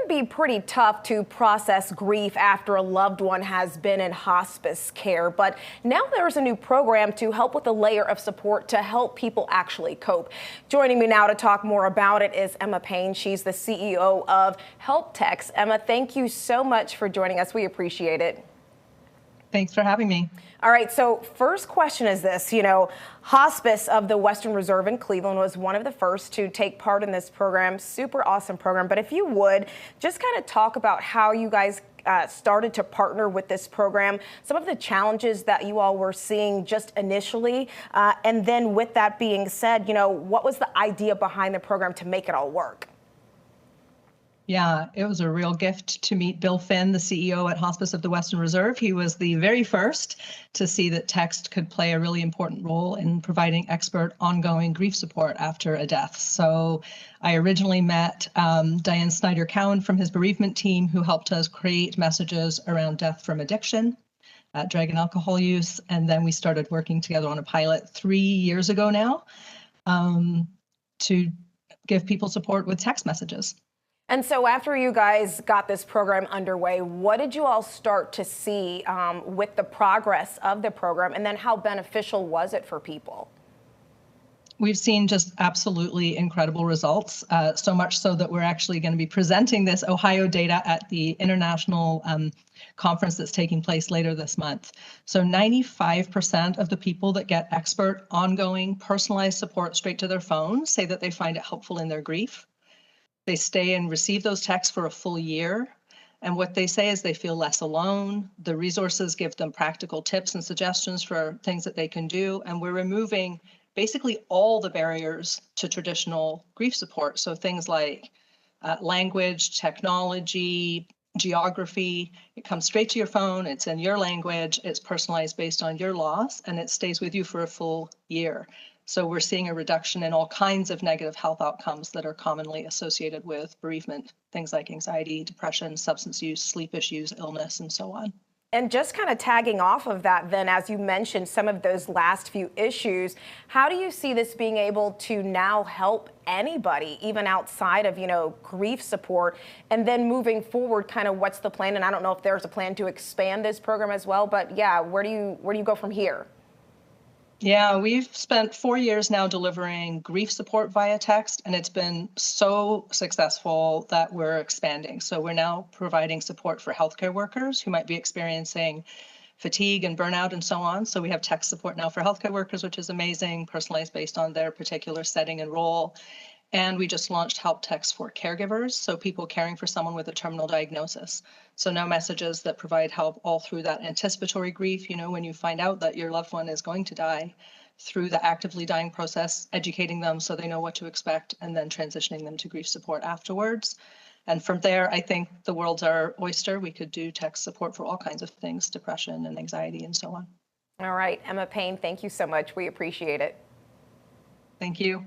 be pretty tough to process grief after a loved one has been in hospice care, but now there's a new program to help with a layer of support to help people actually cope. Joining me now to talk more about it is Emma Payne. She's the CEO of HelpText. Emma, thank you so much for joining us. We appreciate it. Thanks for having me. All right, so first question is this, Hospice of the Western Reserve in Cleveland was one of the first to take part in this program. Super awesome program. But if you would, just kind of talk about how you guys started to partner with this program, some of the challenges that you all were seeing just initially. And then with that being said, what was the idea behind the program to make it all work? Yeah, it was a real gift to meet Bill Finn, the CEO at Hospice of the Western Reserve. He was the very first to see that text could play a really important role in providing expert ongoing grief support after a death. So I originally met Diane Snyder-Cowan from his bereavement team, who helped us create messages around death from addiction, drug and alcohol use. And then we started working together on a pilot 3 years ago now to give people support with text messages. And so after you guys got this program underway, what did you all start to see with the progress of the program, and then how beneficial was it for people? We've seen just absolutely incredible results, so much so that we're actually going to be presenting this Ohio data at the international conference that's taking place later this month. So 95% of the people that get expert, ongoing, personalized support straight to their phone say that they find it helpful in their grief. They stay and receive those texts for a full year. And what they say is they feel less alone. The resources give them practical tips and suggestions for things that they can do. And we're removing basically all the barriers to traditional grief support. So things like language, technology, geography. It comes straight to your phone. It's in your language. It's personalized based on your loss, and it stays with you for a full year. So we're seeing a reduction in all kinds of negative health outcomes that are commonly associated with bereavement, things like anxiety, depression, substance use, sleep issues, illness, and so on. And just kind of tagging off of that, then, as you mentioned, some of those last few issues, how do you see this being able to now help anybody, even outside of, grief support? And then moving forward, kind of what's the plan? And I don't know if there's a plan to expand this program as well, but yeah, where do you go from here? Yeah, we've spent 4 years now delivering grief support via text, and it's been so successful that we're expanding. So we're now providing support for healthcare workers who might be experiencing fatigue and burnout and so on. So we have text support now for healthcare workers, which is amazing, personalized based on their particular setting and role. And we just launched HelpText for caregivers, so people caring for someone with a terminal diagnosis. So now messages that provide help all through that anticipatory grief, when you find out that your loved one is going to die, through the actively dying process, educating them so they know what to expect, and then transitioning them to grief support afterwards. And from there, I think the world's our oyster. We could do text support for all kinds of things, depression and anxiety and so on. All right, Emma Payne, thank you so much. We appreciate it. Thank you.